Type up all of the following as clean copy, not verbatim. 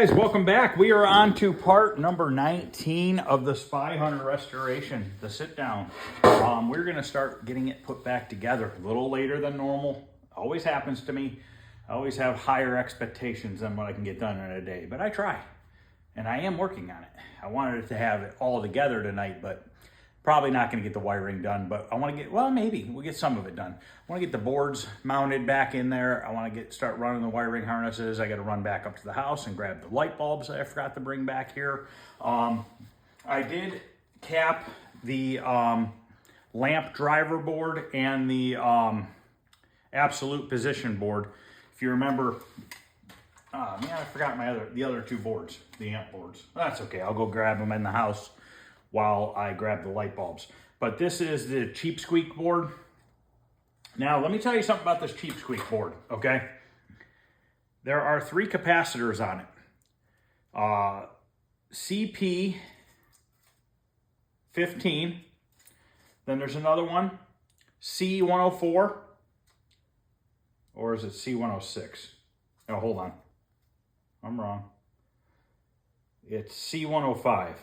guys, welcome back. We are on to part number 19 of the Spy Hunter restoration, the sit down. We're going to start getting it put back together a little later than normal. Always happens to me. I always have higher expectations than what I can get done in a day, but I try, and I am working on it. I wanted to have it all together tonight, but probably not going to get the wiring done, but I want to get, well, maybe we'll get some of it done. I want to get the boards mounted back in there. I want to start running the wiring harnesses. I got to run back up to the house and grab the light bulbs that I forgot to bring back here. I did cap the lamp driver board and the absolute position board. If you remember, man, I forgot the other two boards, the amp boards. That's okay. I'll go grab them in the house while I grab the light bulbs. But this is the Cheap Squeak board. Now, let me tell you something about this Cheap Squeak board, okay? There are 3 capacitors on it. CP15, then there's another one, C104, or is it C106? Oh, hold on. I'm wrong. It's C105.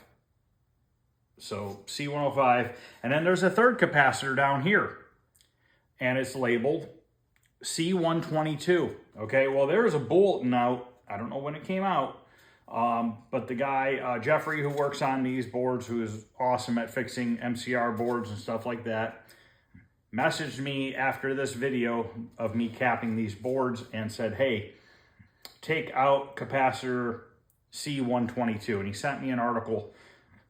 So C105, and then there's a third capacitor down here, and it's labeled C122. Okay, well, there's a bulletin out. I don't know when it came out, but the guy, Jeffrey, who works on these boards, who is awesome at fixing MCR boards and stuff like that, messaged me after this video of me capping these boards and said, hey, take out capacitor C122, and he sent me an article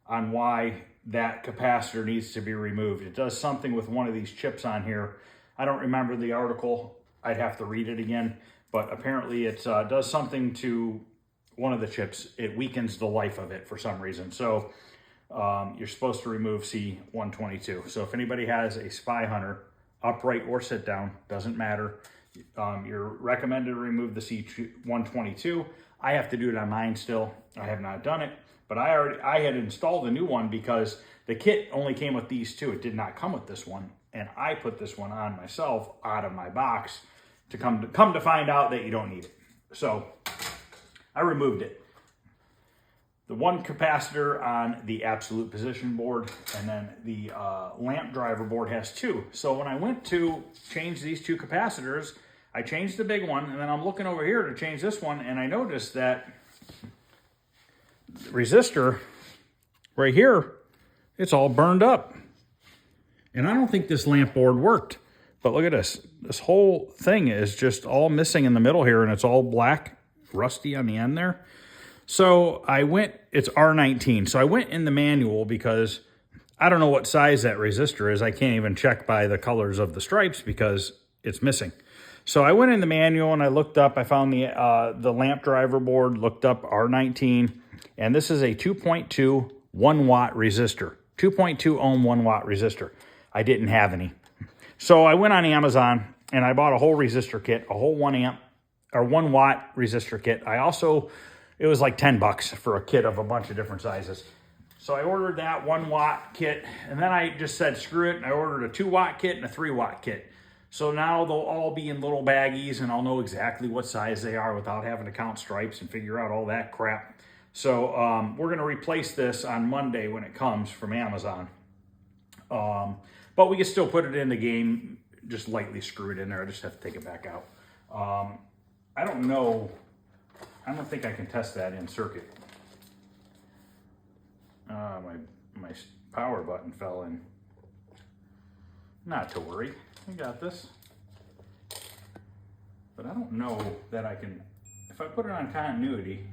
on why that capacitor needs to be removed. It does something with one of these chips on here. I don't remember the article. I'd have to read it again, but apparently it does something to one of the chips. It weakens the life of it for some reason. So you're supposed to remove C122. So if anybody has a Spy Hunter, upright or sit down, doesn't matter. You're recommended to remove the C122. I have to do it on mine still. I have not done it. But I had installed a new one because the kit only came with these 2. It did not come with this one. And I put this one on myself out of my box to come to find out that you don't need it. So I removed it. The one capacitor on the absolute position board, and then the lamp driver board has 2. So when I went to change these 2 capacitors, I changed the big one, and then I'm looking over here to change this one, and I noticed that resistor right here, it's all burned up. And I don't think this lamp board worked. But look at this. This whole thing is just all missing in the middle here, and it's all black, rusty on the end there. So I went, it's R19. So I went in the manual because I don't know what size that resistor is. I can't even check by the colors of the stripes because it's missing. So I went in the manual and I looked up, I found the lamp driver board, looked up R19, and this is a 2.2 1 watt resistor, 2.2 ohm 1 watt resistor. I didn't have any. So I went on Amazon and I bought a whole resistor kit, a whole 1 watt resistor kit. It was like $10 for a kit of a bunch of different sizes. So I ordered that 1 watt kit, and then I just said, screw it. And I ordered a 2 watt kit and a 3 watt kit. So now they'll all be in little baggies and I'll know exactly what size they are without having to count stripes and figure out all that crap. So we're going to replace this on Monday when it comes from Amazon. But we can still put it in the game, just lightly screw it in there. I just have to take it back out. I don't know. I don't think I can test that in circuit. My power button fell in. Not to worry. I got this. But I don't know that I can, if I put it on continuity,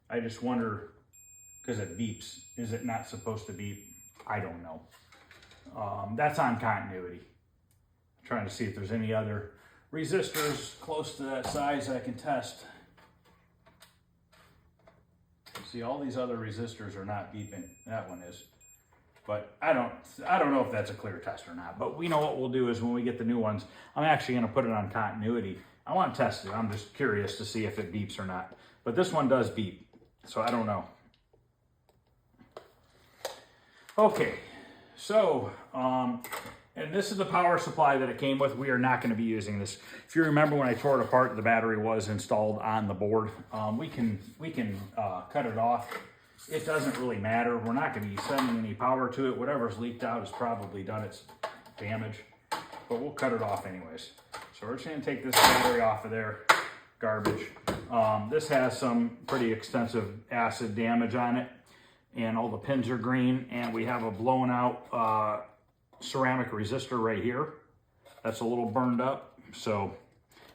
I just wonder, because it beeps, is it not supposed to beep? I don't know. That's on continuity. I'm trying to see if there's any other resistors close to that size I can test. See, all these other resistors are not beeping. That one is. But I don't know if that's a clear test or not. But we know what we'll do is when we get the new ones, I'm actually going to put it on continuity. I want to test it. I'm just curious to see if it beeps or not. But this one does beep, so I don't know. Okay, so, and this is the power supply that it came with. We are not going to be using this. If you remember when I tore it apart, the battery was installed on the board. We can cut it off. It doesn't really matter. We're not going to be sending any power to it. Whatever's leaked out has probably done its damage, but we'll cut it off anyways. So we're just going to take this battery off of there. Garbage. This has some pretty extensive acid damage on it, and all the pins are green, and we have a blown out ceramic resistor right here. That's a little burned up, so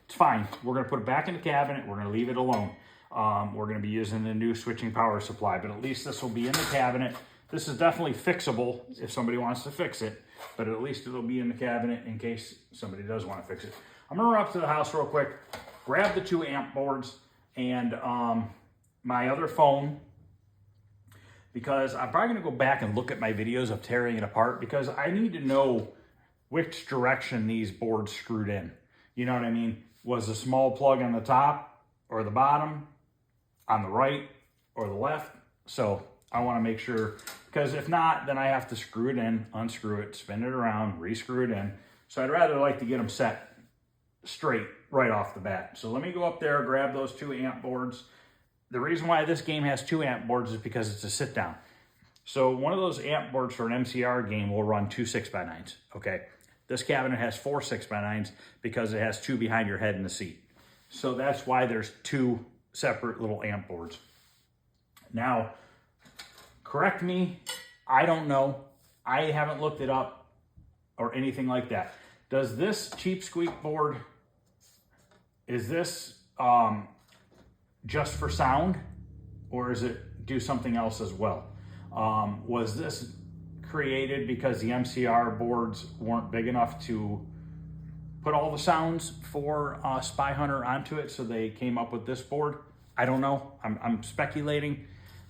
it's fine. We're going to put it back in the cabinet. We're going to leave it alone. We're going to be using the new switching power supply, but at least this will be in the cabinet. This is definitely fixable if somebody wants to fix it, but at least it'll be in the cabinet in case somebody does want to fix it. I'm going to run up to the house real quick, grab the 2 amp boards and my other phone, because I'm probably going to go back and look at my videos of tearing it apart, because I need to know which direction these boards screwed in. You know what I mean? Was the small plug on the top or the bottom, on the right or the left? So I want to make sure, because if not, then I have to screw it in, unscrew it, spin it around, re-screw it in. So I'd rather like to get them set straight right off the bat. So let me go up there, grab those 2 amp boards. The reason why this game has 2 amp boards is because it's a sit down. So one of those amp boards for an MCR game will run 2 6x9s, okay? This cabinet has 4 6x9s because it has 2 behind your head in the seat. So that's why there's 2 separate little amp boards. Now, correct me, I don't know. I haven't looked it up or anything like that. Does this Cheap Squeak board, is this just for sound, or is it do something else as well? Was this created because the MCR boards weren't big enough to put all the sounds for Spy Hunter onto it, so they came up with this board? I don't know. I'm speculating.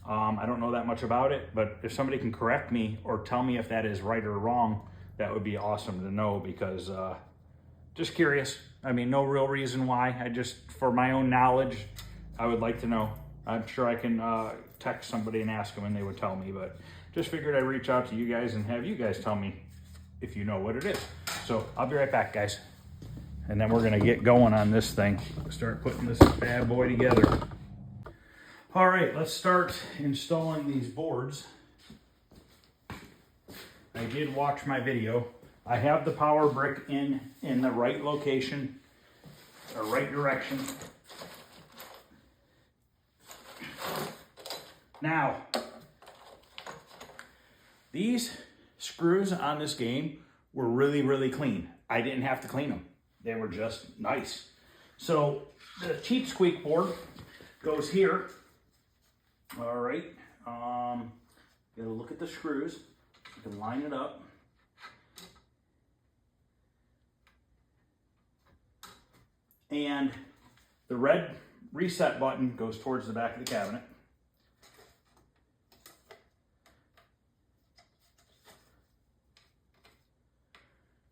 I don't know that much about it, but if somebody can correct me or tell me if that is right or wrong, that would be awesome to know, because just curious. I mean, no real reason why. I just, for my own knowledge, I would like to know. I'm sure I can text somebody and ask them and they would tell me, but just figured I'd reach out to you guys and have you guys tell me if you know what it is. So I'll be right back, guys. And then we're gonna get going on this thing. Start putting this bad boy together. All right, let's start installing these boards. I did watch my video. I have the power brick in the right location, or right direction. Now, these screws on this game were really, really clean. I didn't have to clean them. They were just nice. So the Cheap Squeak board goes here. All right. Gotta look at the screws. You can line it up. And the red reset button goes towards the back of the cabinet.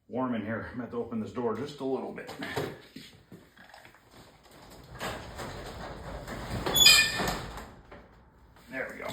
Warm in here. I'm going to have to open this door just a little bit. There we go.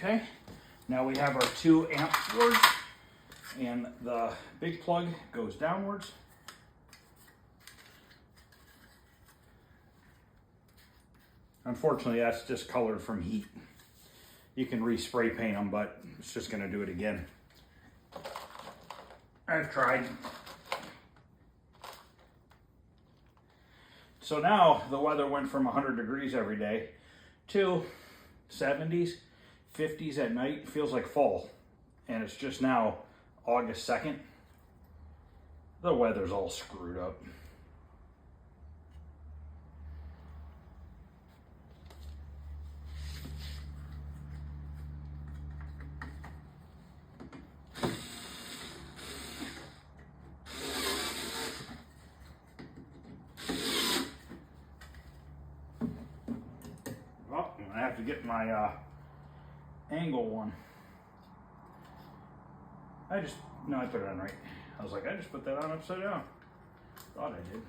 Okay, now we have our 2 amp boards, and the big plug goes downwards. Unfortunately, that's just colored from heat. You can re-spray paint them, but it's just gonna do it again. I've tried. So now the weather went from 100 degrees every day to 70s. 50s at night. It feels like fall, and it's just now August 2nd. The weather's all screwed up. to get my angle one. No, I put it on right. I was like, I just put that on upside down. Thought I did.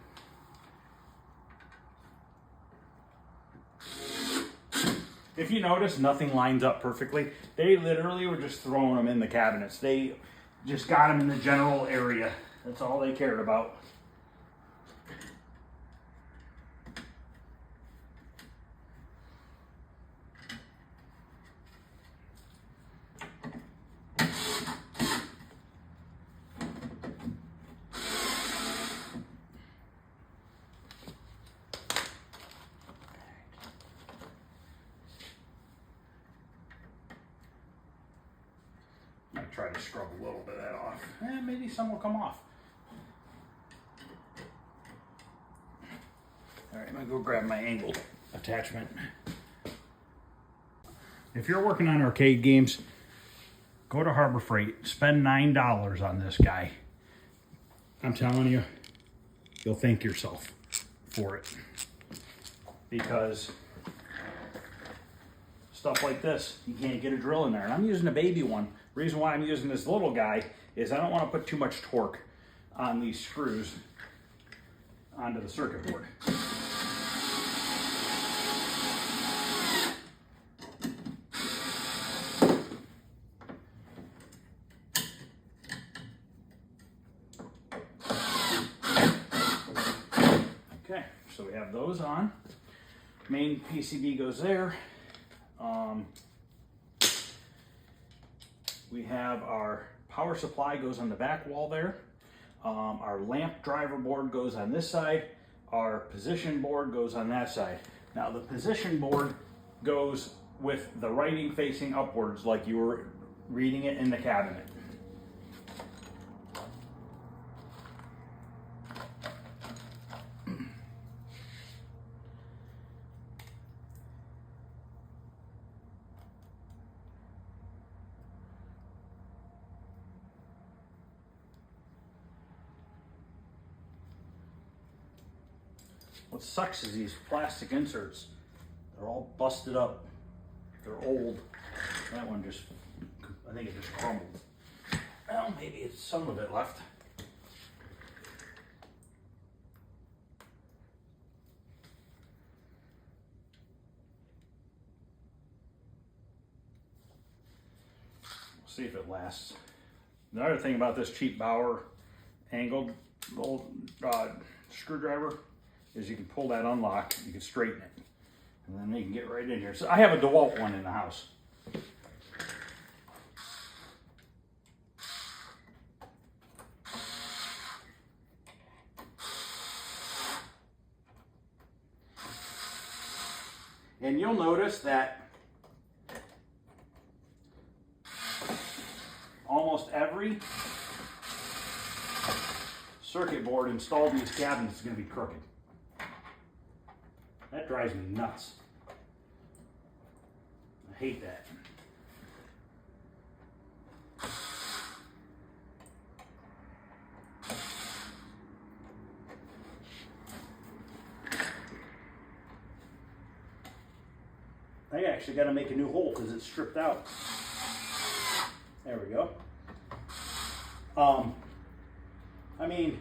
If you notice, nothing lines up perfectly. They literally were just throwing them in the cabinets. They just got them in the general area. That's all they cared about. I try to scrub a little bit of that off. Maybe some will come off. All right, I'm gonna go grab my angled attachment. If you're working on arcade games, go to Harbor Freight, spend $9 on this guy. I'm telling you, you'll thank yourself for it. Because stuff like this, you can't get a drill in there. And I'm using a baby one. The reason why I'm using this little guy is I don't want to put too much torque on these screws onto the circuit board. Okay, so we have those on. Main PCB goes there. We have our power supply goes on the back wall there. Our lamp driver board goes on this side. Our position board goes on that side. Now the position board goes with the writing facing upwards like you were reading it in the cabinet. What sucks is these plastic inserts, they're all busted up. They're old. That one just, I think it just crumbled. Well, maybe it's some of it left. We'll see if it lasts. The other thing about this cheap Bauer angled old screwdriver is you can pull that unlock, you can straighten it, and then you can get right in here. So I have a DeWalt one in the house. And you'll notice that almost every circuit board installed in these cabinets is going to be crooked. That drives me nuts. I hate that. I actually got to make a new hole because it's stripped out. There we go. I mean,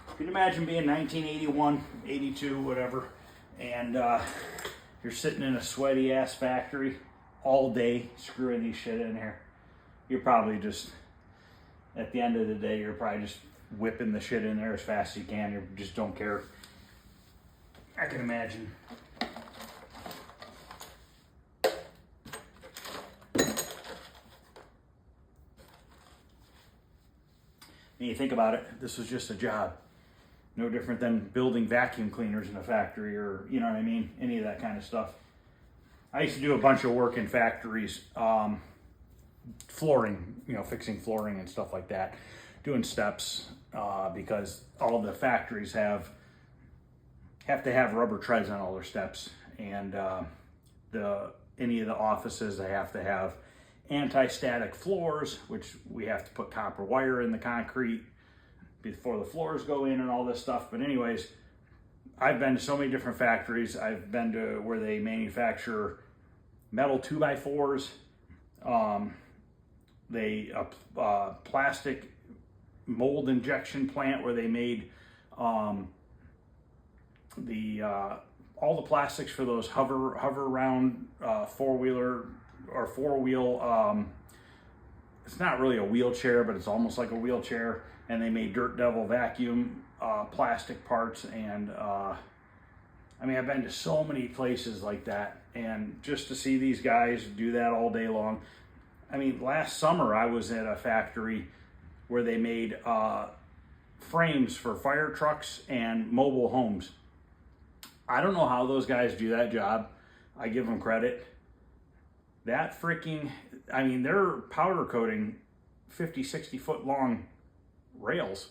you can imagine being 1981, 82, whatever, and you're sitting in a sweaty ass factory all day screwing these shit in here. You're probably just, at the end of the day, you're probably just whipping the shit in there as fast as you can. You just don't care. I can imagine. And you think about it, this was just a job. No different than building vacuum cleaners in a factory or, you know what I mean, any of that kind of stuff. I used to do a bunch of work in factories, flooring, you know, fixing flooring and stuff like that, doing steps, because all the factories have to have rubber treads on all their steps, and any of the offices, they have to have anti-static floors, which we have to put copper wire in the concrete. before the floors go in and all this stuff. But anyways, I've been to so many different factories. I've been to where they manufacture metal 2x4s. Plastic mold injection plant where they made all the plastics for those hover around four-wheeler or four-wheel. It's not really a wheelchair, but it's almost like a wheelchair. And they made Dirt Devil vacuum plastic parts. And I mean, I've been to so many places like that, and just to see these guys do that all day long. I mean, last summer I was at a factory where they made frames for fire trucks and mobile homes. I don't know how those guys do that job. I give them credit. That freaking, I mean, they're powder coating 50, 60 foot long rails,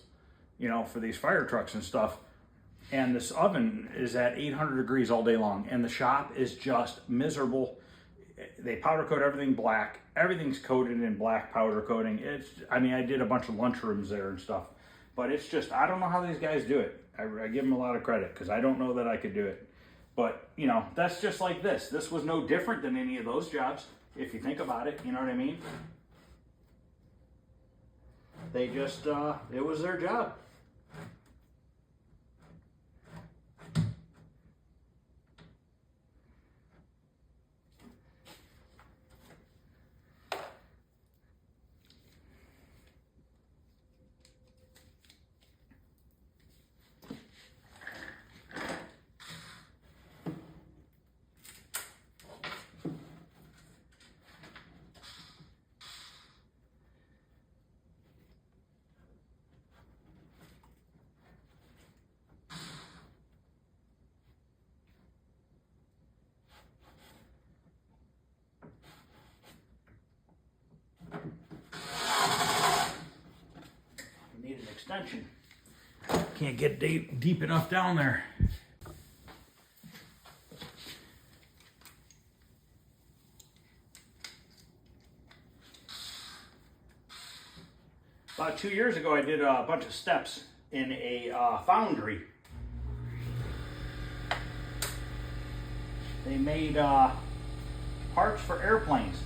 you know, for these fire trucks and stuff. And this oven is at 800 degrees all day long. And the shop is just miserable. They powder coat everything black. Everything's coated in black powder coating. I mean, I did a bunch of lunchrooms there and stuff. But it's just, I don't know how these guys do it. I give them a lot of credit because I don't know that I could do it. But, you know, that's just like this. This was no different than any of those jobs, if you think about it. You know what I mean? They just, it was their job. Extension. Can't get deep enough down there. About 2 years ago, I did a bunch of steps in a foundry. They made parts for airplanes.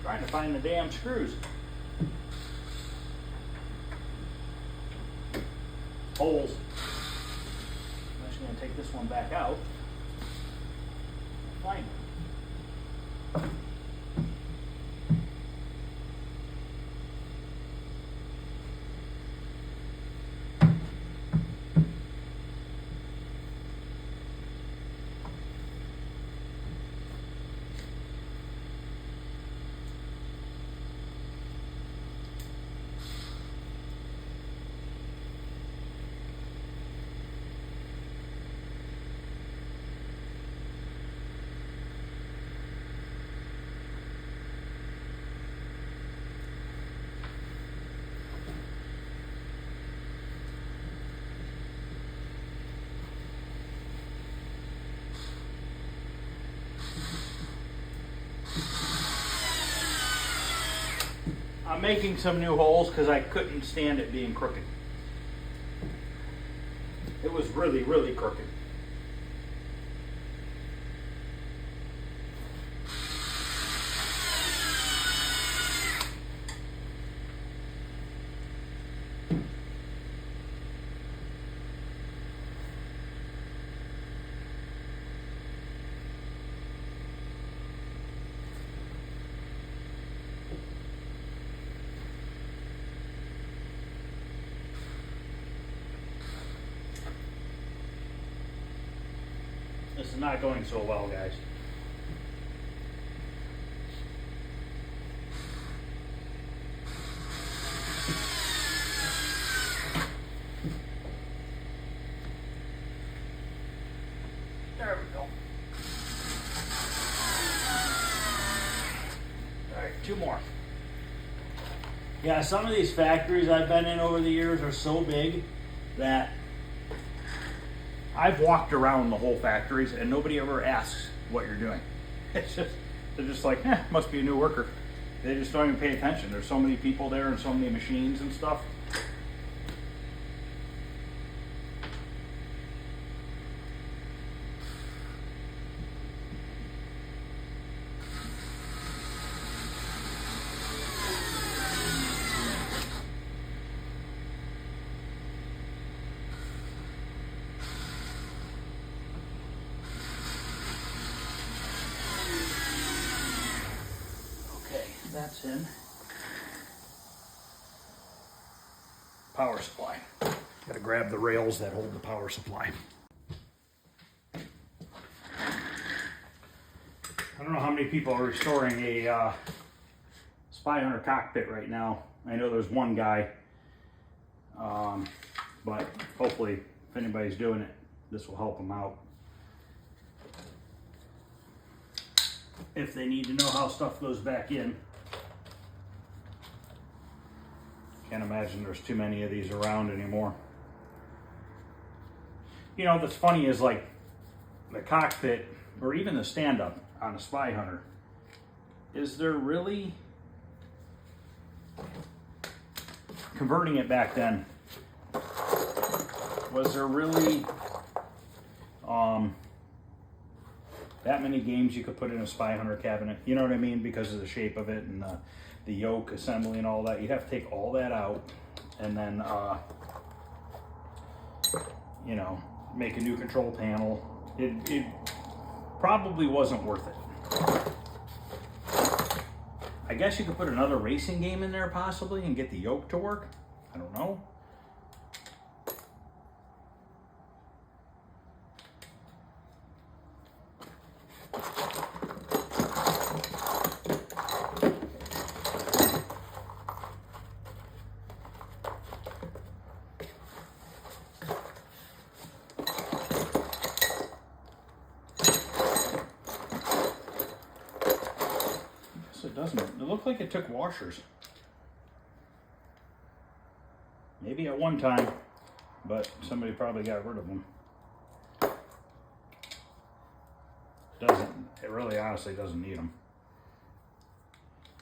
Trying to find the damn screws. Holes. I'm just going to take this one back out. Find it. I'm making some new holes because I couldn't stand it being crooked. It was really, really crooked. This is not going so well, guys. There we go. Yeah, some of these factories I've been in over the years are so big that I've walked around the whole factories and nobody ever asks what you're doing. It's just, they're just like, must be a new worker. They just don't even pay attention. There's so many people there and so many machines and stuff. That's in. Power supply. Got to grab the rails that hold the power supply. I don't know how many people are restoring a Spy Hunter cockpit right now. I know there's one guy, but hopefully if anybody's doing it, this will help them out. If they need to know how stuff goes back in. Can't imagine there's too many of these around anymore. You know, what's funny is like the cockpit or even the stand-up on a Spy Hunter. Is there really, converting it back then, was there really that many games you could put in a Spy Hunter cabinet? You know what I mean? Because of the shape of it and the yoke assembly and all that. You'd have to take all that out and then, you know, make a new control panel. It probably wasn't worth it. I guess you could put another racing game in there possibly and get the yoke to work. I don't know. It doesn't. It looked like it took washers. Maybe at one time, but somebody probably got rid of them. Doesn't. It really honestly doesn't need them.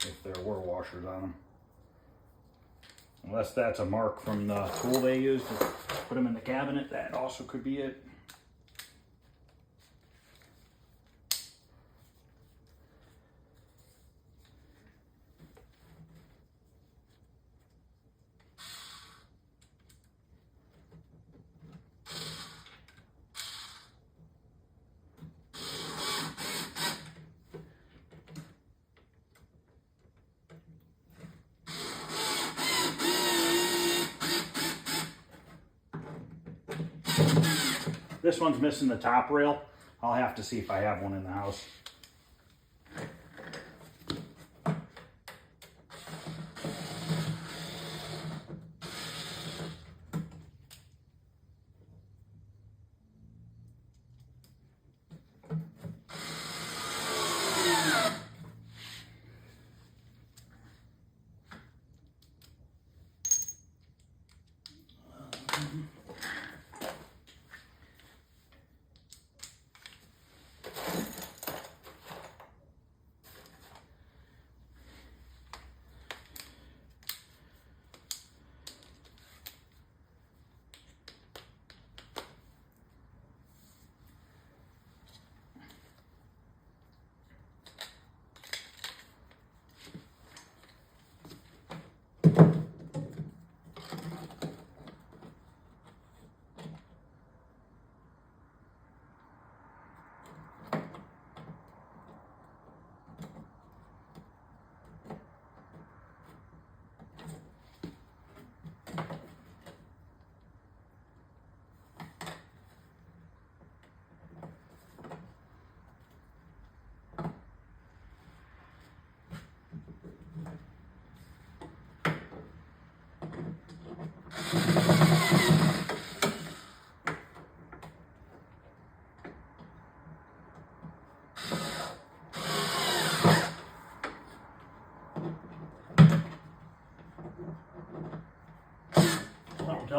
If there were washers on them. Unless that's a mark from the tool they used to put them in the cabinet, that also could be it. This one's missing the top rail. I'll have to see if I have one in the house.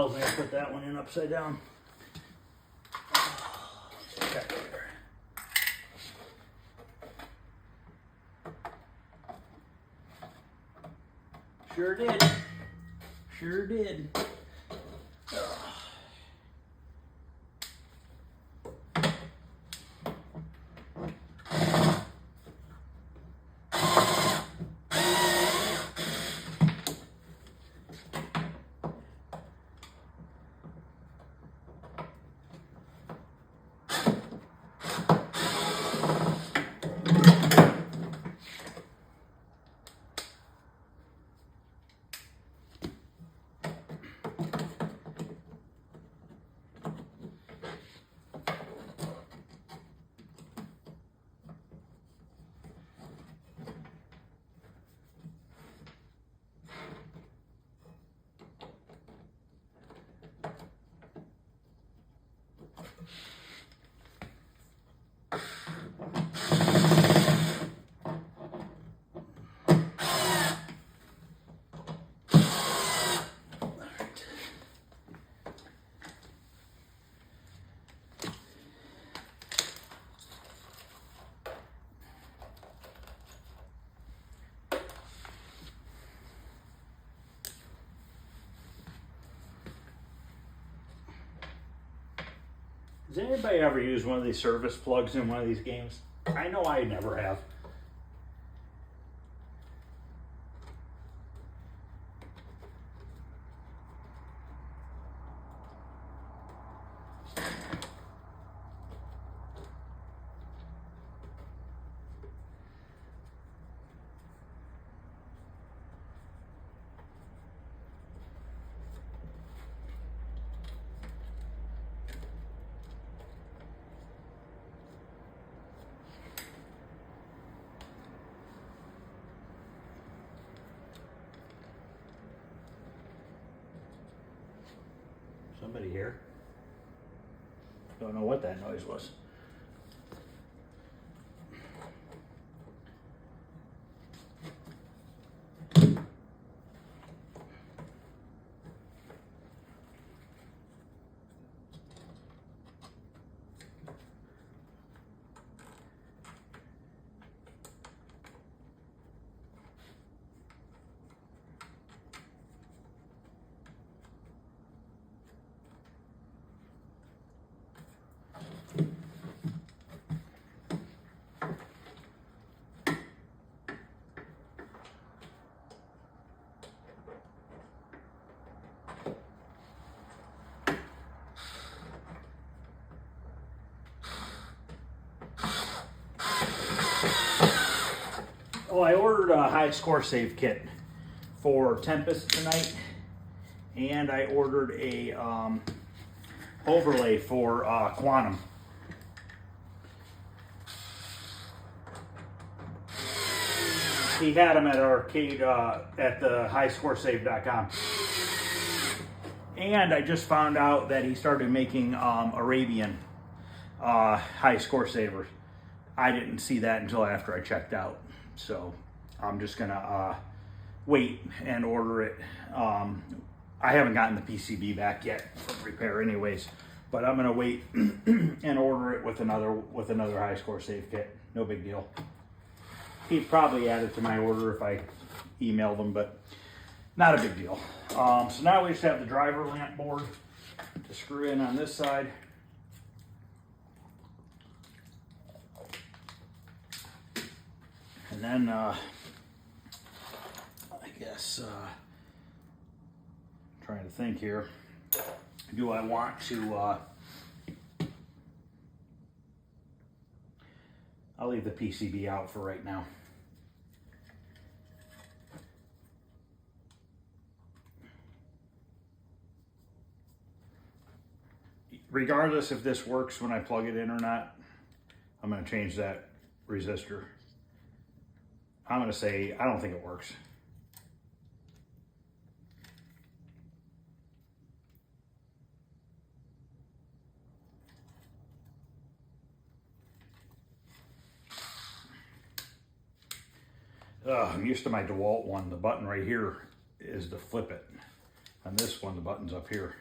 tells me I put that one in upside down. Check there. Sure did. Sure did. Does anybody ever use one of these service plugs in one of these games? I know I never have. Somebody here? Don't know what that noise was. Oh, I ordered a high score save kit for Tempest tonight, and I ordered a overlay for Quantum. He had them at arcade at the highscoresave.com. And I just found out that he started making Arabian high score savers. I didn't see that until after I checked out. So I'm just gonna wait and order it. I haven't gotten the PCB back yet for repair anyways, but I'm gonna wait and order it with another high score save kit. No big deal. He'd probably add it to my order if I emailed him, but not a big deal. So now we just have the driver lamp board to screw in on this side. And then, I guess, trying to think here, do I want to, I'll leave the PCB out for right now. Regardless if this works when I plug it in or not, I'm going to change that resistor. I'm going to say, I don't think it works. I'm used to my DeWalt one. The button right here is to flip it. On this one, the button's up here.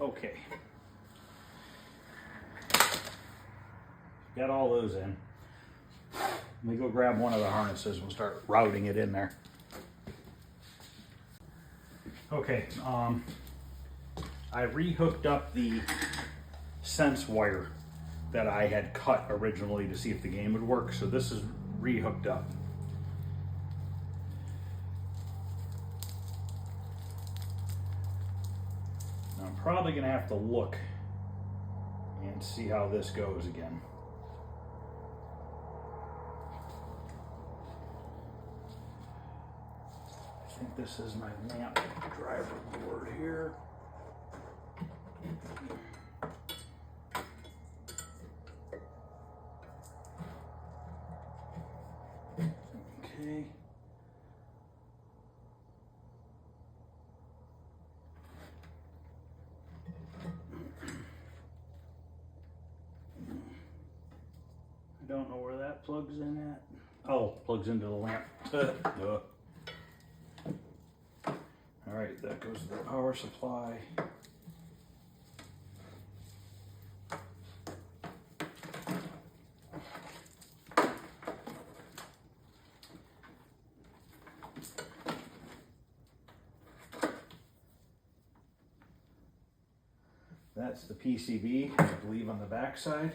Okay. Got all those in. Let me go grab one of the harnesses and we'll start routing it in there. Okay, I rehooked up the sense wire that I had cut originally to see if the game would work. So this is rehooked up. Now I'm probably gonna have to look and see how this goes again. I think this is my lamp driver board here. Okay. I don't know where that plugs in at. Oh, plugs into the lamp. Duh. All right, that goes to the power supply. That's the PCB, I believe, on the back side.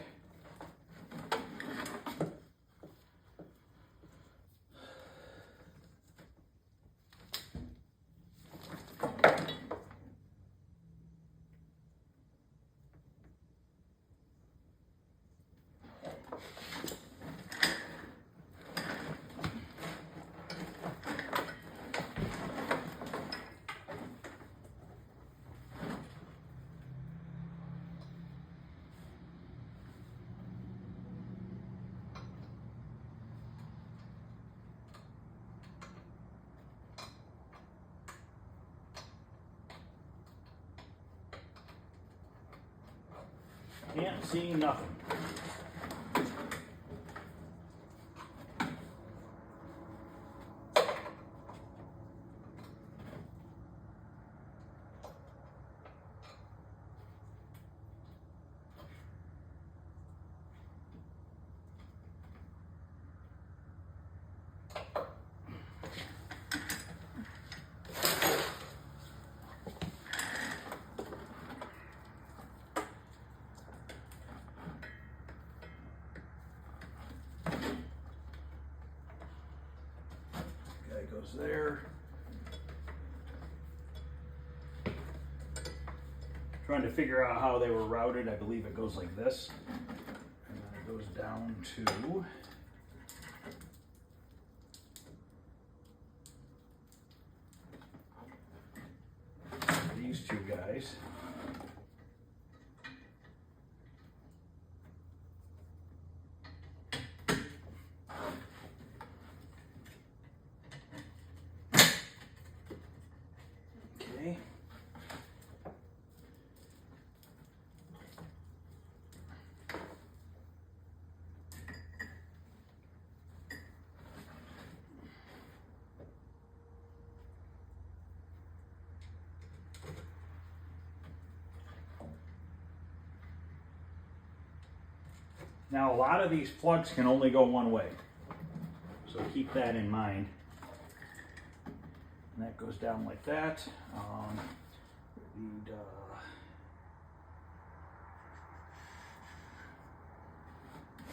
Can't see nothing. Goes there. Trying to figure out how they were routed. I believe it goes like this, and then it goes down to these two guys. Okay. Now, a lot of these plugs can only go one way, so keep that in mind. And that goes down like that. Need,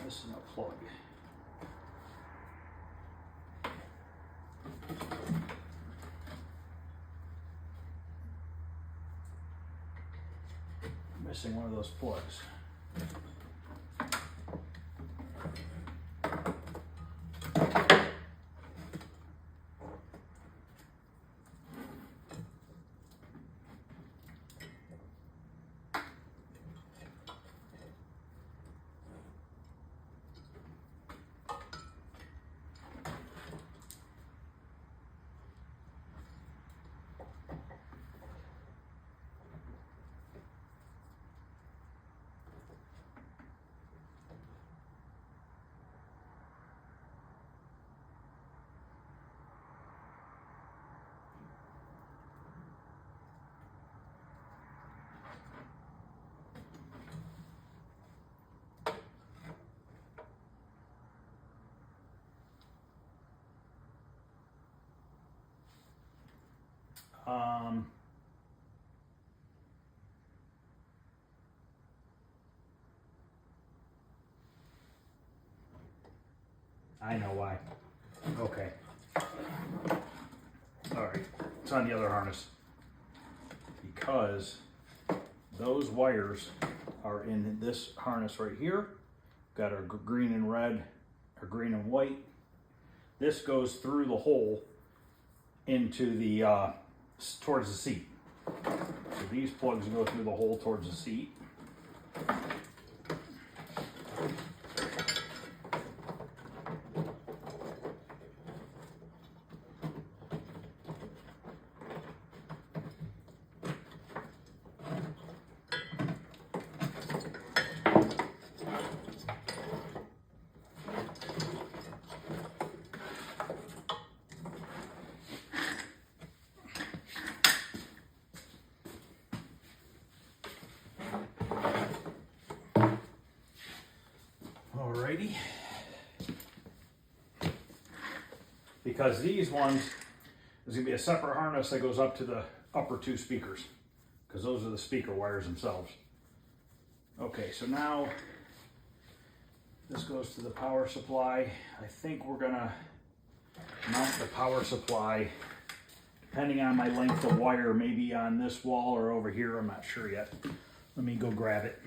missing a plug. Missing one of those plugs. I know why. Okay. All right, it's on the other harness. Because those wires are in this harness right here. Got our green and red, or green and white. This goes through the hole into the, towards the seat. So these plugs go through the hole towards the seat. Alrighty. Because these ones, there's gonna be a separate harness that goes up to the upper two speakers, because those are the speaker wires themselves. Okay, so now this goes to the power supply. I think we're gonna mount the power supply, depending on my length of wire, maybe on this wall or over here, I'm not sure yet. Let me go grab it.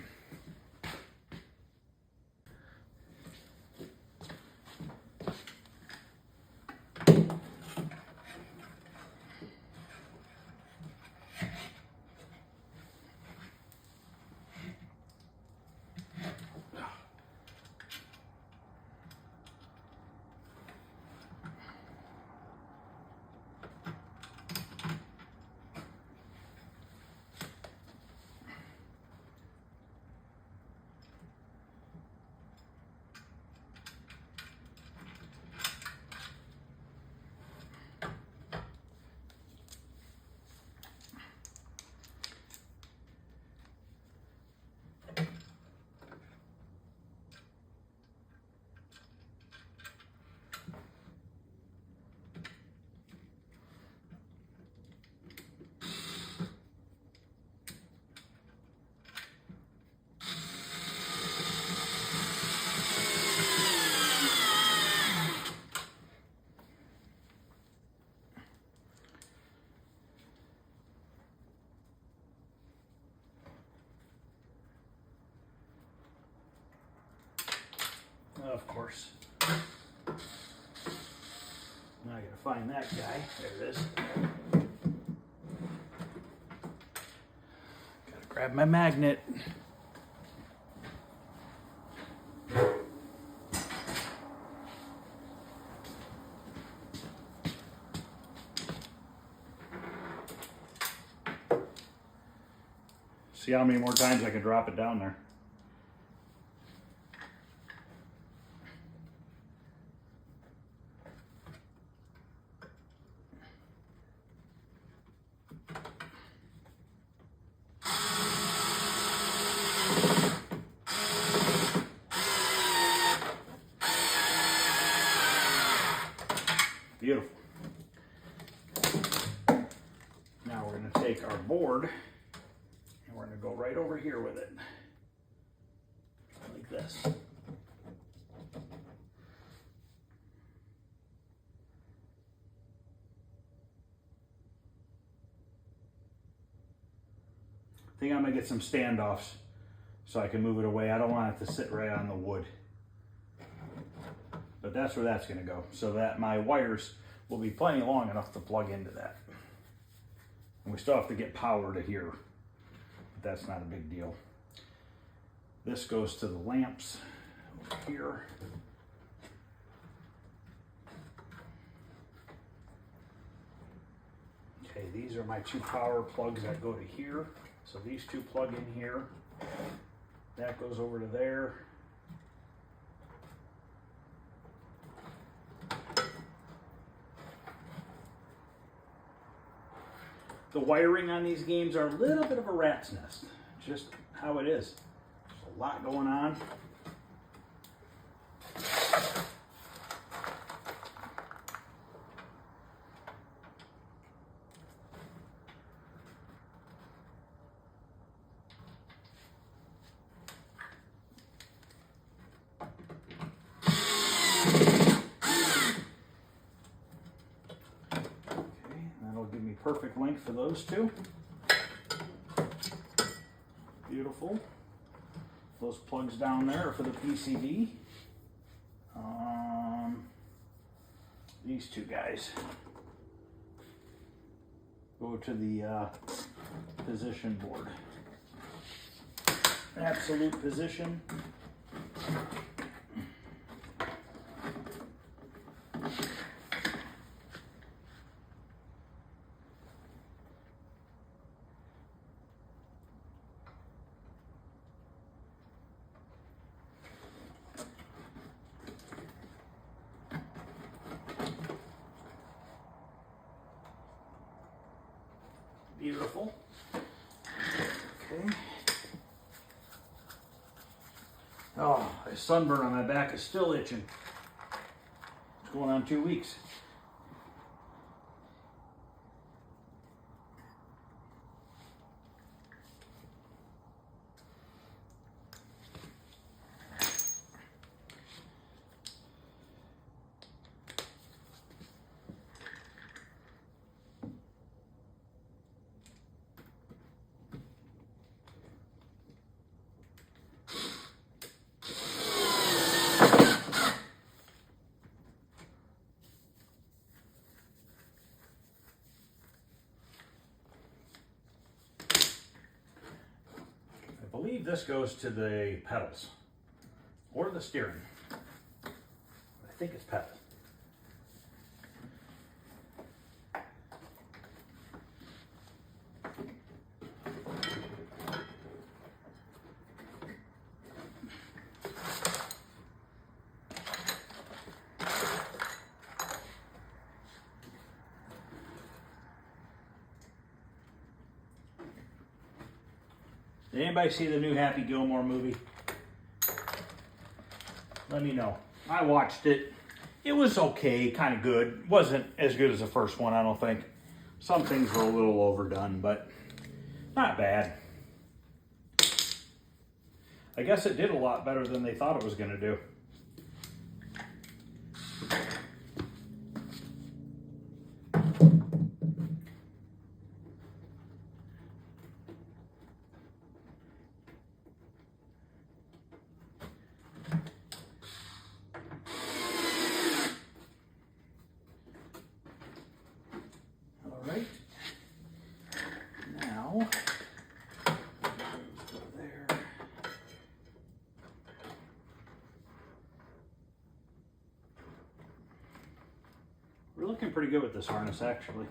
Of course. Now I gotta find that guy. There it is. Gotta grab my magnet. See how many more times I can drop it down there. Beautiful. Now we're going to take our board and we're going to go right over here with it. Like this. I think I'm going to get some standoffs so I can move it away. I don't want it to sit right on the wood. But that's where that's going to go, so that my wires will be plenty long enough to plug into that. And we still have to get power to here, but that's not a big deal. This goes to the lamps over here. Okay, these are my two power plugs that go to here. So these two plug in here. That goes over to there. The wiring on these games are a little bit of a rat's nest. Just how it is. There's a lot going on. perfect length for those two. Beautiful. Those plugs down there are for the PCB. These two guys go to the position board. Absolute position. Beautiful. Okay. Oh, a sunburn on my back is still itching. It's going on 2 weeks. I believe this goes to the pedals or the steering. I think it's pedals. Did anybody see the new Happy Gilmore movie? Let me know. I watched it. It was okay, kind of good. Wasn't as good as the first one, I don't think. Some things were a little overdone, but not bad. I guess it did a lot better than they thought it was going to do. We're looking pretty good with this harness, actually.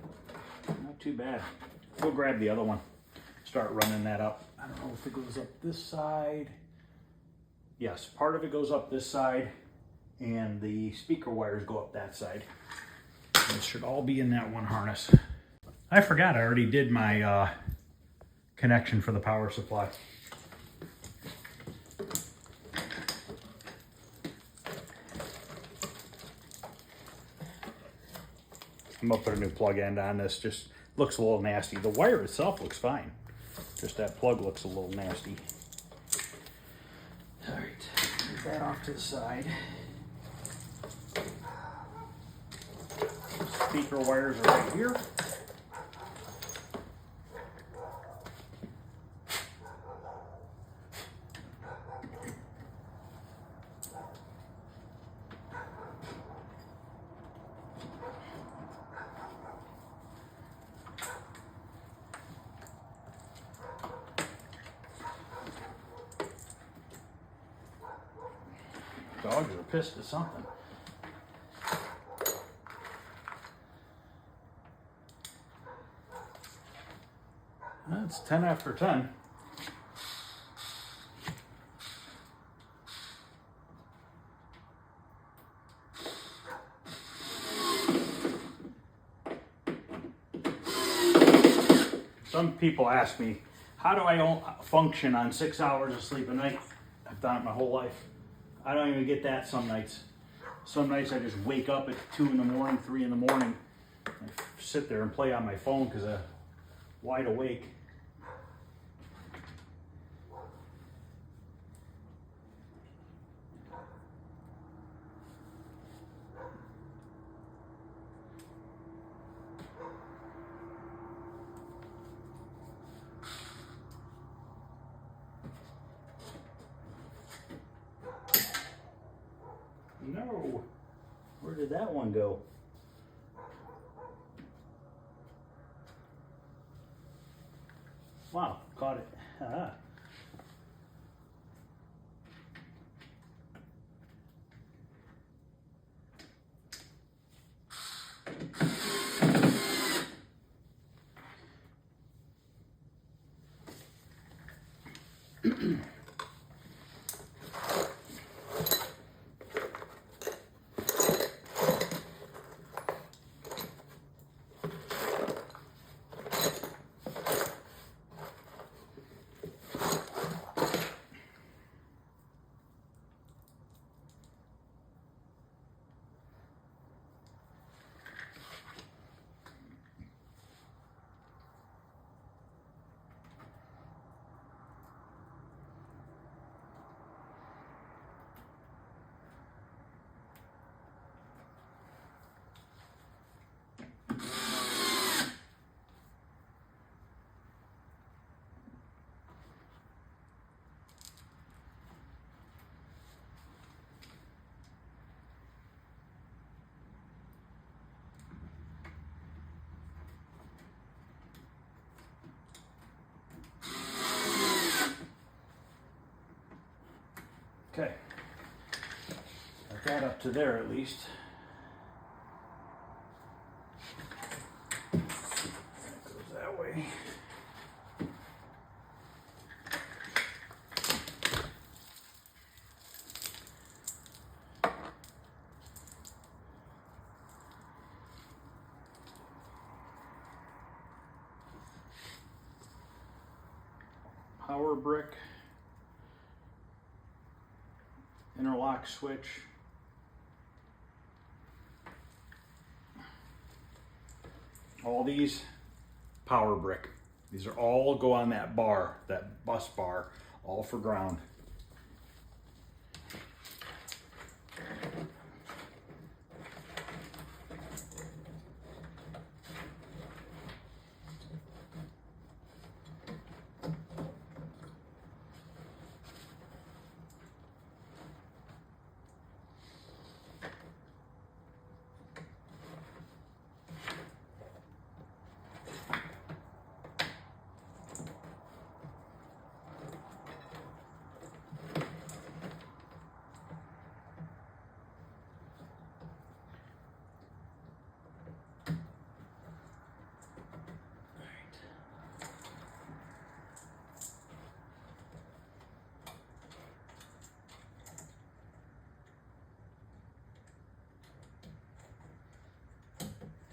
Not too bad. We'll grab the other one, start running that up. I don't know if it goes up this side. Yes, part of it goes up this side, and the speaker wires go up that side. It should all be in that one harness. I forgot I already did my connection for the power supply. I'm gonna put a new plug end on this. Just looks a little nasty. The wire itself looks fine. Just that plug looks a little nasty. All right, move that off to the side. Speaker wires are right here. Dogs are pissed at something. It's 10 after 10. Some people ask me, how do I function on 6 hours of sleep a night? I've done it my whole life. I don't even get that some nights. Some nights I just wake up at 2 in the morning, 3 in the morning, and sit there and play on my phone because I'm wide awake. did that one go? Wow, caught it. Ah. Okay, got that up to there at least. That goes that way. Power brick. Interlock switch. All these power brick. These are all go on that bar, that bus bar, all for ground.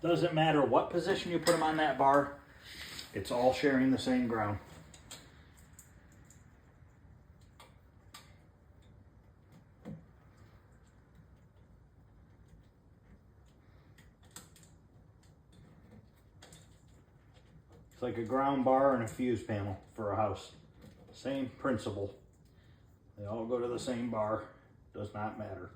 Doesn't matter what position you put them on that bar, it's all sharing the same ground. It's like a ground bar and a fuse panel for a house. Same principle. They all go to the same bar, does not matter.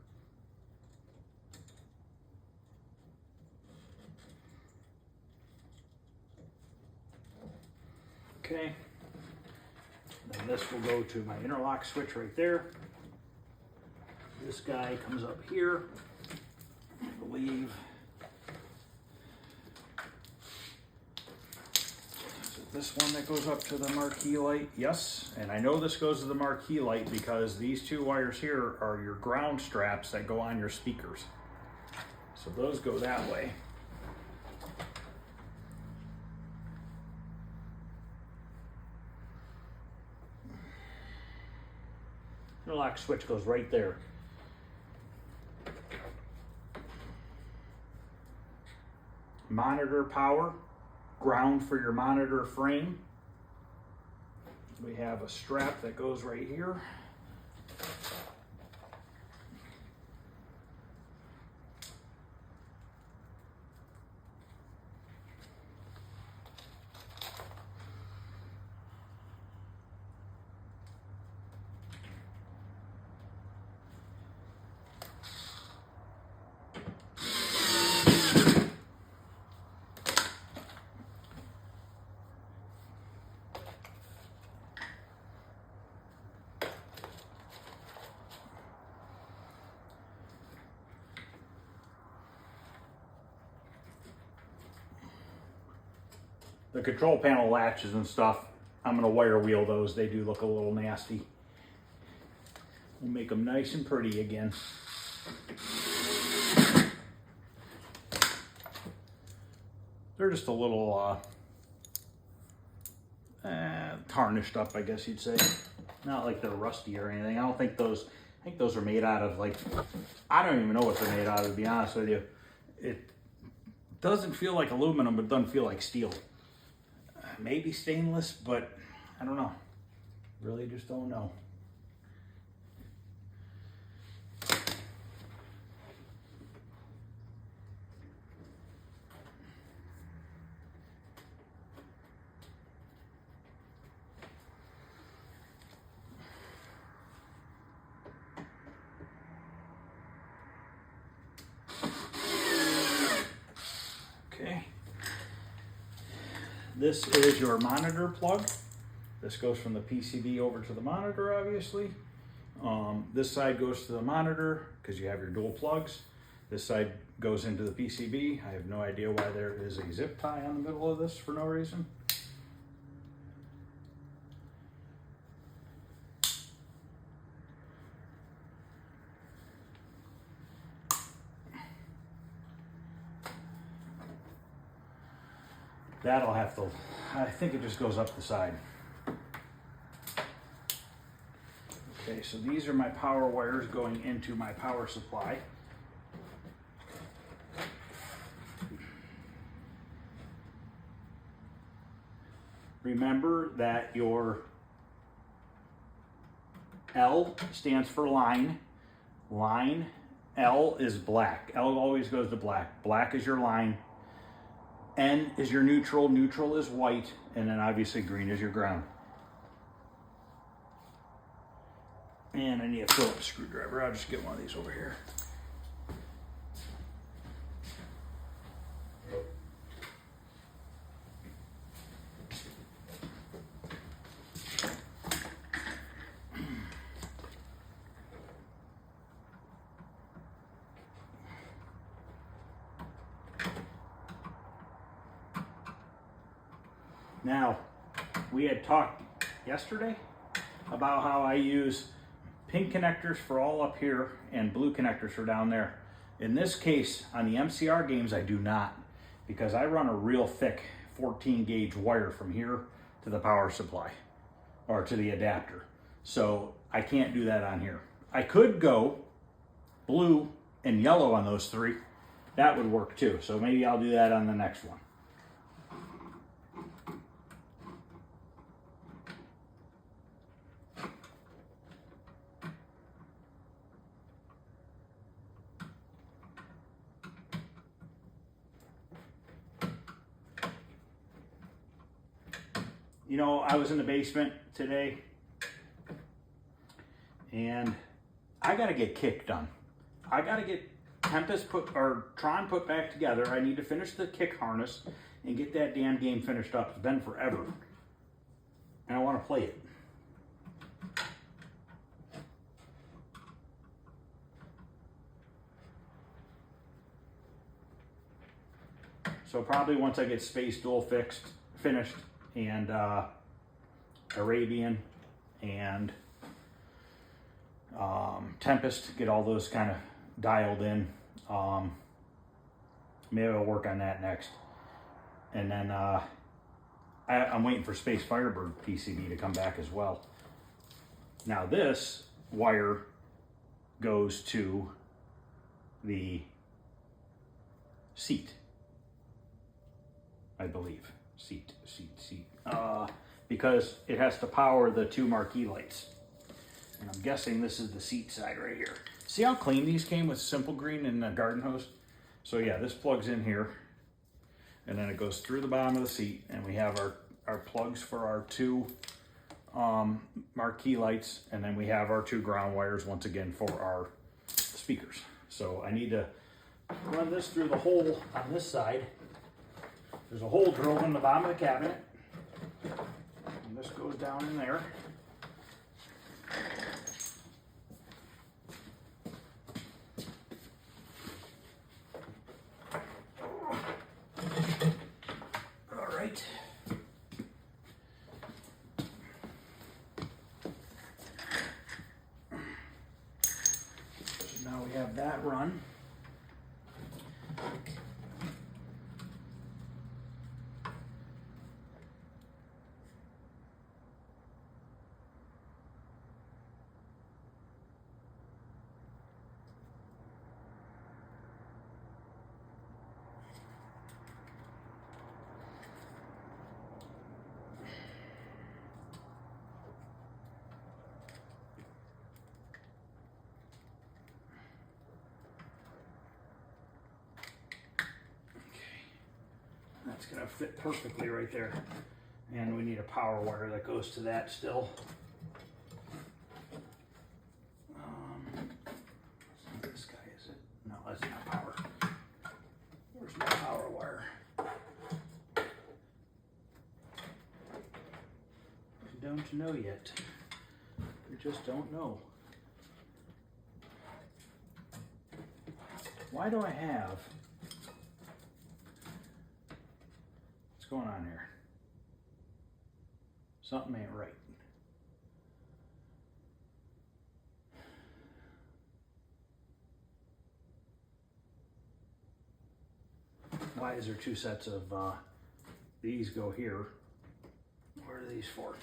Okay, then this will go to my interlock switch right there. This guy comes up here, I believe. Is it this one that goes up to the marquee light? Yes, and I know this goes to the marquee light because these two wires here are your ground straps that go on your speakers. So those go that way. Interlock switch goes right there. Monitor power, ground for your monitor frame. We have a strap that goes right here. the control panel latches and stuff, I'm gonna wire wheel those. They do look a little nasty. We'll make them nice and pretty again. They're just a little tarnished up, I guess you'd say. Not like they're rusty or anything. I think those are made out of, like, I don't even know what they're made out of, to be honest with you. It doesn't feel like aluminum, but it doesn't feel like steel. Maybe stainless, but I don't know. Really just don't know. Okay. This is your monitor plug. This goes from the PCB over to the monitor, obviously. This side goes to the monitor because you have your dual plugs. This side goes into the PCB. I have no idea why there is a zip tie on the middle of this for no reason. That'll have to, I think it just goes up the side. Okay, so these are my power wires going into my power supply. Remember that your L stands for line. Line, L is black. L always goes to black. Black is your line. N is your neutral. Neutral is white. And then obviously green is your ground. And I need a Phillips screwdriver. I'll just get one of these over here. Now, we had talked yesterday about how I use pink connectors for all up here and blue connectors for down there. In this case, on the MCR games, I do not, because I run a real thick 14 gauge wire from here to the power supply or to the adapter. So I can't do that on here. I could go blue and yellow on those three. That would work too. So maybe I'll do that on the next one. You know, I was in the basement today and I got to get kick done. I got to get Tempest Tron put back together. I need to finish the kick harness and get that damn game finished up. It's been forever. And I want to play it. So probably once I get Space Duel finished, and Arabian and Tempest, get all those kind of dialed in. Maybe I'll work on that next. And then I'm waiting for Space Firebird PCB to come back as well. Now this wire goes to the seat, I believe. Seat. Because it has to power the two marquee lights. And I'm guessing this is the seat side right here. See how clean these came with Simple Green and the garden hose? So yeah, this plugs in here. And then it goes through the bottom of the seat. And we have our plugs for our two marquee lights. And then we have our two ground wires once again for our speakers. So I need to run this through the hole on this side. There's a hole drilled in the bottom of the cabinet. And this goes down in there. All right. have that run. That's gonna fit perfectly right there. And we need a power wire that goes to that still. It's not this guy, is it? No, that's not power. Where's my power wire? We don't know yet. We just don't know. Why do I have... What's going on here? Something ain't right. Why is there two sets of these go here? What are these for?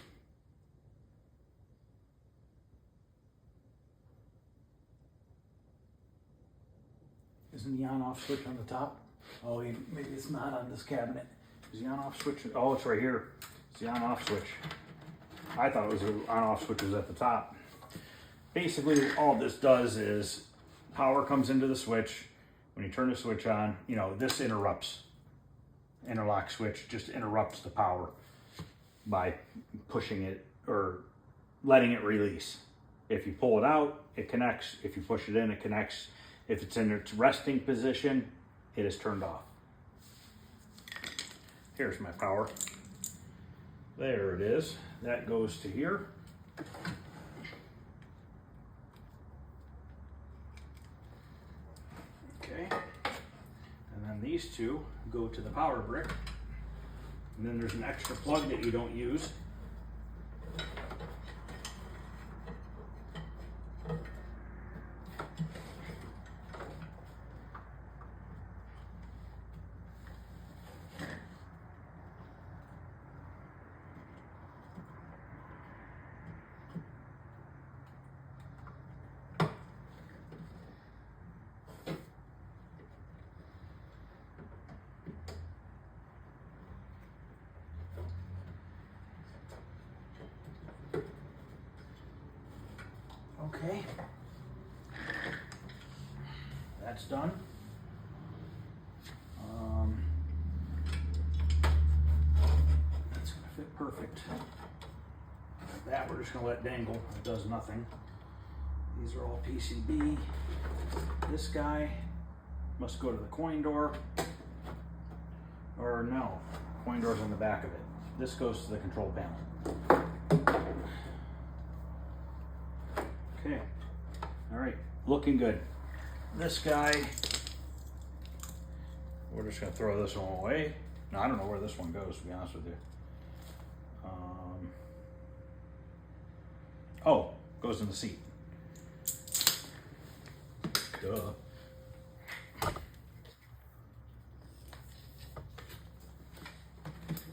Isn't the on-off switch on the top? Oh, maybe it's not on this cabinet. Is the on-off switch? Oh, it's right here. It's the on-off switch. I thought it was the on-off switch was at the top. Basically, all this does is power comes into the switch. When you turn the switch on, you know, this interrupts. Interlock switch just interrupts the power by pushing it or letting it release. If you pull it out, it connects. If you push it in, it connects. If it's in its resting position, it is turned off. Here's my power. There it is. That goes to here. Okay. And then these two go to the power brick. And then there's an extra plug that you don't use. Okay, that's done. That's gonna fit perfect. That we're just gonna let dangle, it does nothing. These are all PCB. This guy must go to the coin door, or no, coin door's on the back of it. This goes to the control panel. Okay, all right, looking good. This guy, we're just gonna throw this one away. No, I don't know where this one goes, to be honest with you. Oh, goes in the seat. Duh.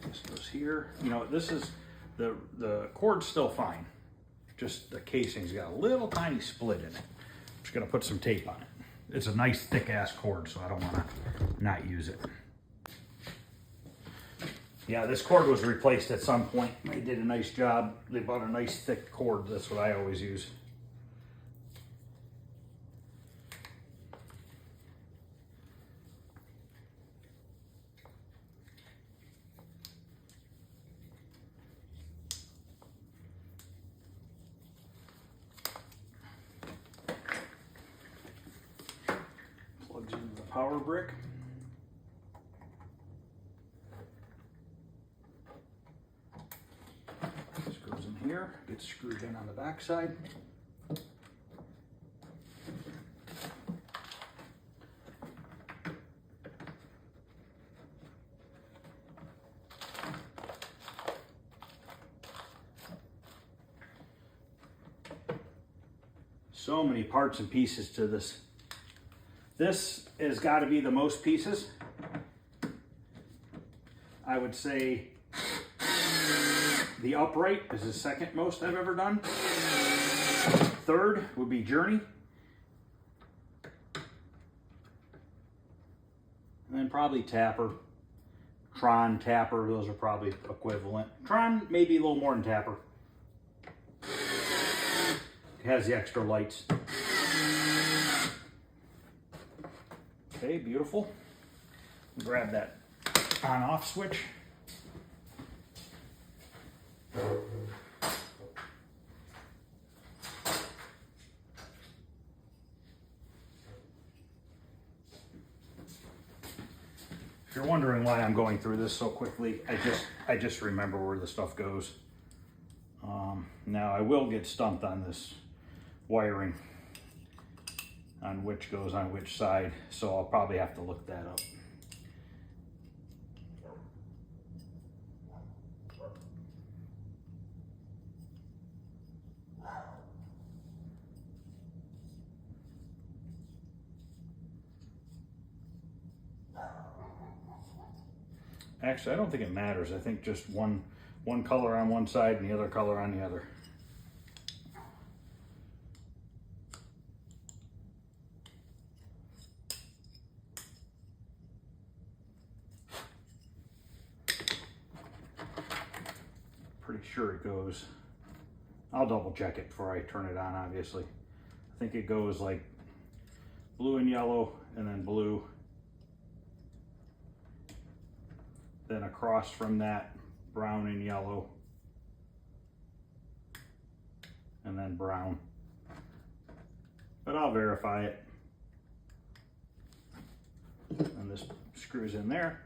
This goes here. You know, this is, the cord's still fine. Just the casing's got a little tiny split in it. I'm just gonna put some tape on it. It's a nice thick ass cord, so I don't wanna not use it. Yeah, this cord was replaced at some point. They did a nice job. They bought a nice thick cord. That's what I always use. Plugs into the power brick. This goes in here, gets screwed in on the back side. So many parts and pieces to this This has got to be the most pieces. I would say the upright is the second most I've ever done. Third would be Journey. And then probably Tapper. Tron, Tapper, those are probably equivalent. Tron maybe a little more than Tapper. It has the extra lights. Okay, beautiful. Grab that on-off switch. If you're wondering why I'm going through this so quickly, I just remember where the stuff goes. Now I will get stumped on this wiring, on which goes on which side, so I'll probably have to look that up. Actually, I don't think it matters. I think just one color on one side and the other color on the other. Pretty sure it goes. I'll double check it before I turn it on, obviously. I think it goes like blue and yellow and then blue. Then across from that, brown and yellow, and then brown. But I'll verify it. And this screws in there.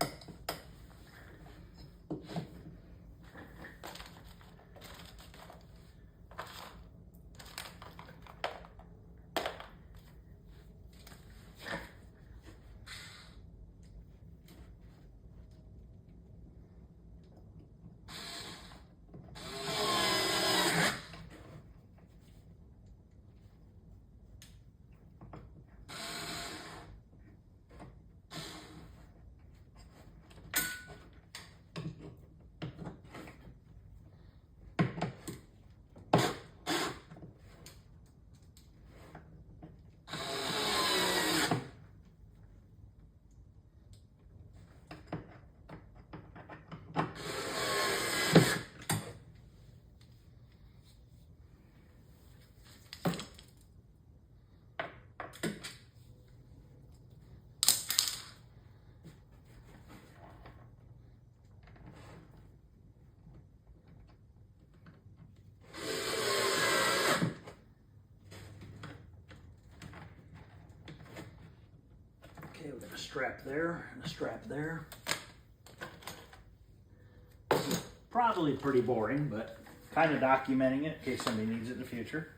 Okay, we've got a strap there and a strap there. Probably pretty boring, but kind of documenting it in case somebody needs it in the future.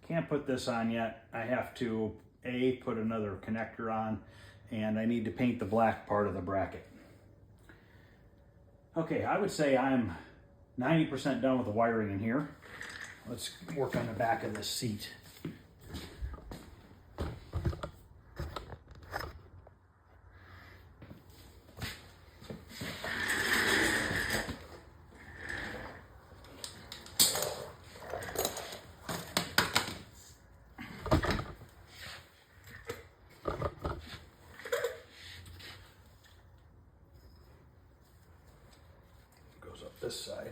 Can't put this on yet. I have to put another connector on, and I need to paint the black part of the bracket. Okay, I would say I'm 90% done with the wiring in here. Let's work on the back of this seat. Goes up this side.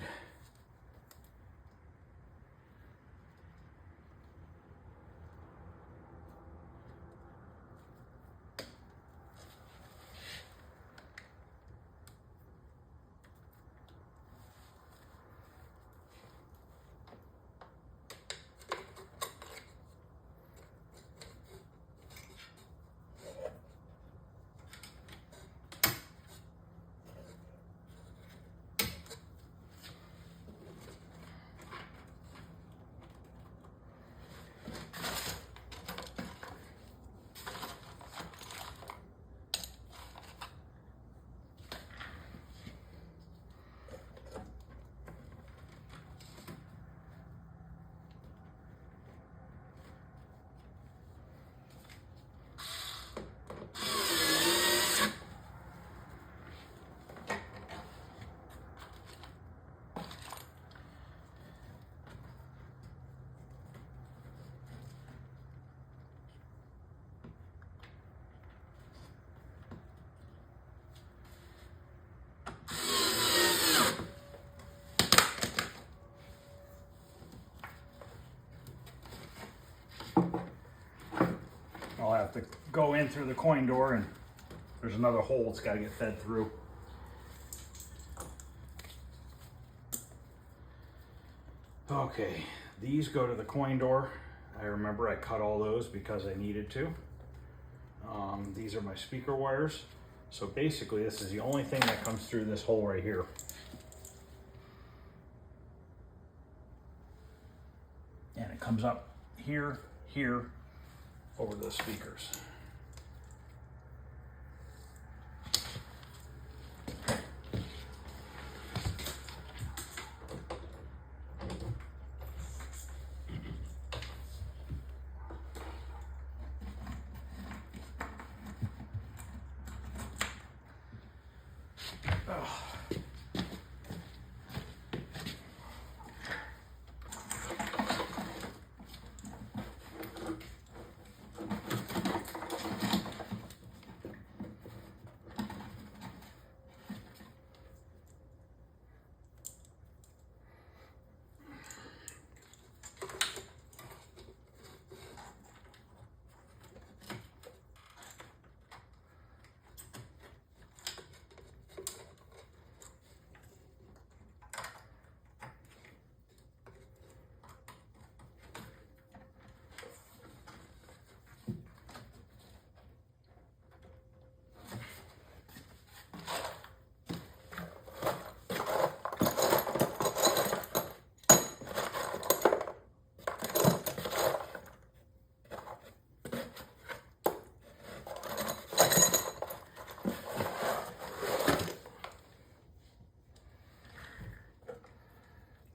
to go in through the coin door, and there's another hole it's got to get fed through. Okay, these go to the coin door. I remember I cut all those because I needed to. These are my speaker wires. So basically this is the only thing that comes through this hole right here. And it comes up here, here, over the speakers.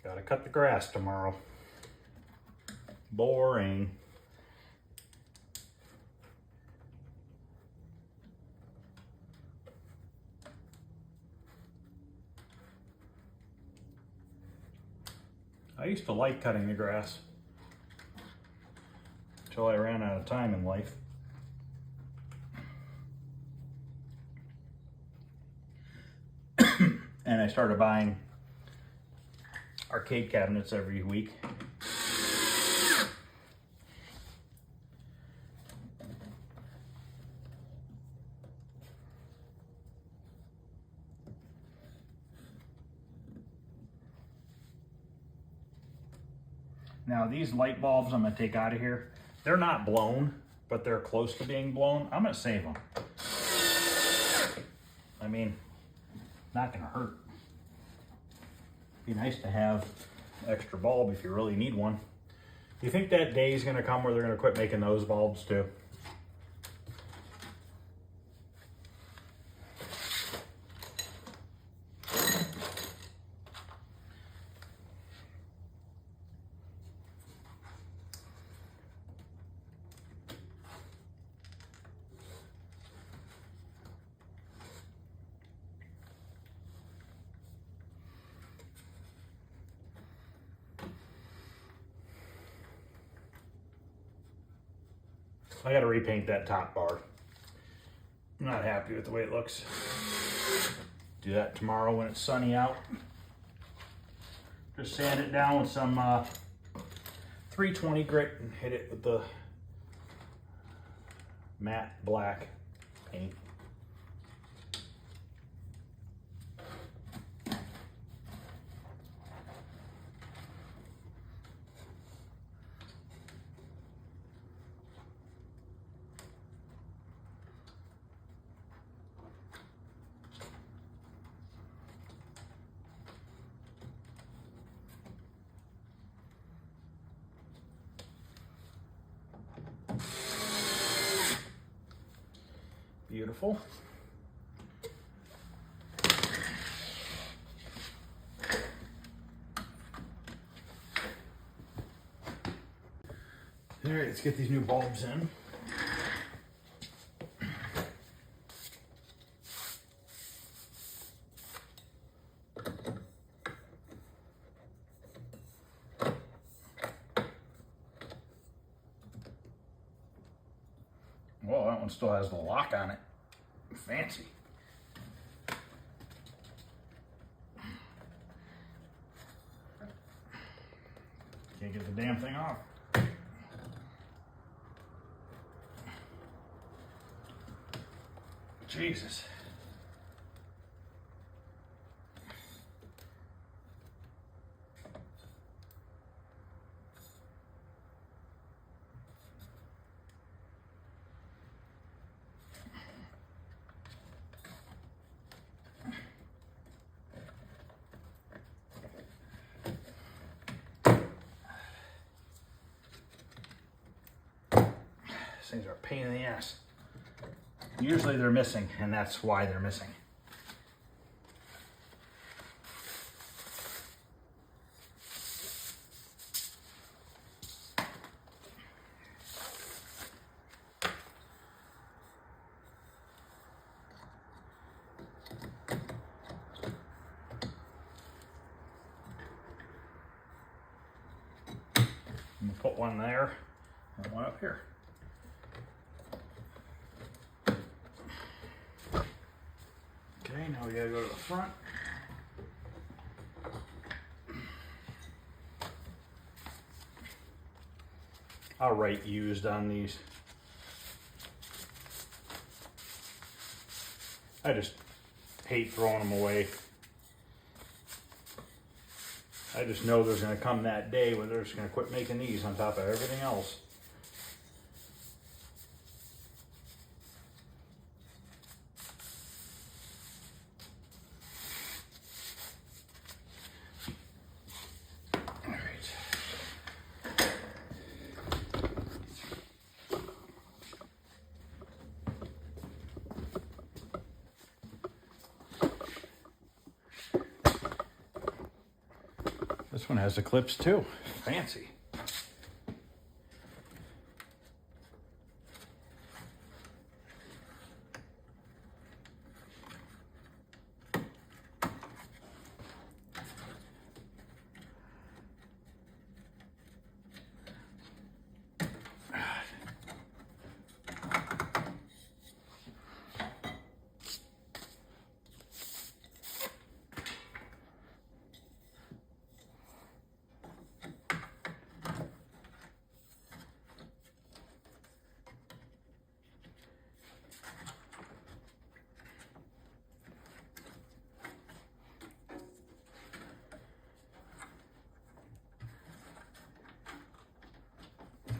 Gotta cut the grass tomorrow. Boring. I used to like cutting the grass until I ran out of time in life. And I started buying arcade cabinets every week. Now these light bulbs I'm gonna take out of here. They're not blown, but they're close to being blown. I'm gonna save them. I mean, not gonna hurt. Be nice to have an extra bulb if you really need one. Do you think that day is gonna come where they're gonna quit making those bulbs too? I gotta repaint that top bar. I'm not happy with the way it looks. Do that tomorrow when it's sunny out. Just sand it down with some 320 grit and hit it with the matte black paint. Beautiful. All right, let's get these new bulbs in. Well, that one still has the lock on it. Fancy. Can't get the damn thing off. Jesus. These things are a pain in the ass. Usually they're missing, and that's why they're missing. I'm gonna put one there and one up here. Okay, now we gotta go to the front. I'll write used on these. I just hate throwing them away. I just know there's gonna come that day where they're just gonna quit making these on top of everything else. All right. This one has the clips too. Fancy.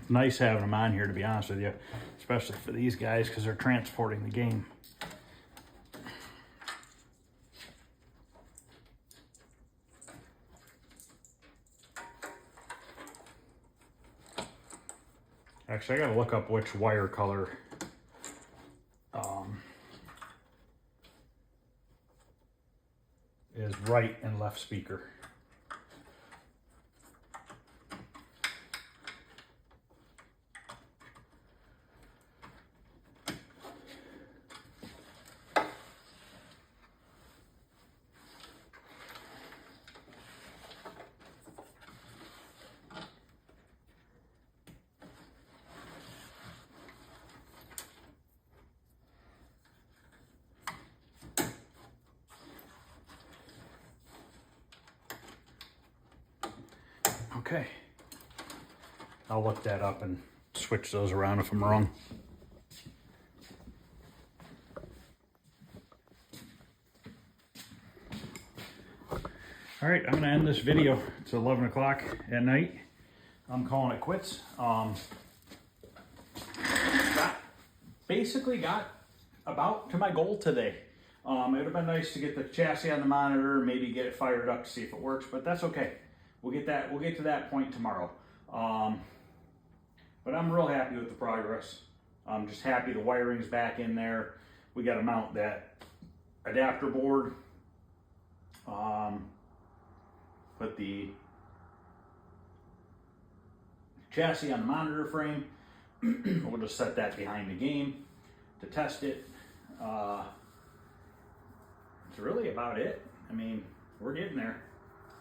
Nice having them on here, to be honest with you, especially for these guys because they're transporting the game. Actually, I gotta look up which wire color is right and left speaker. Okay, I'll look that up and switch those around if I'm wrong. All right, I'm gonna end this video. It's 11 o'clock at night. I'm calling it quits. Basically got about to my goal today. It would have been nice to get the chassis on the monitor, maybe get it fired up to see if it works, but that's okay. We'll get to that point tomorrow. But I'm real happy with the progress. I'm just happy the wiring's back in there. We got to mount that adapter board. Put the chassis on the monitor frame. We'll just set that behind the game to test it. That's really about it. I mean, we're getting there.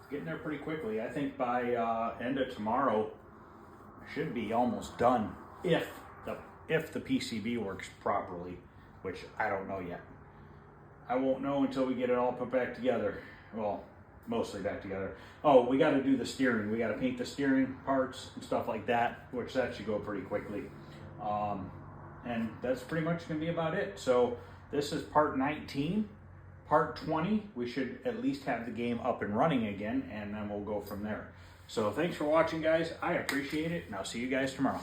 Getting there pretty quickly. I think by end of tomorrow, I should be almost done if the PCB works properly, which I don't know yet. I won't know until we get it all put back together. Well, mostly back together. Oh, we got to do the steering. We got to paint the steering parts and stuff like that, which that should go pretty quickly. And that's pretty much going to be about it. So This is part 19. Part 20, we should at least have the game up and running again, and then we'll go from there. So thanks for watching, guys. I appreciate it, and I'll see you guys tomorrow.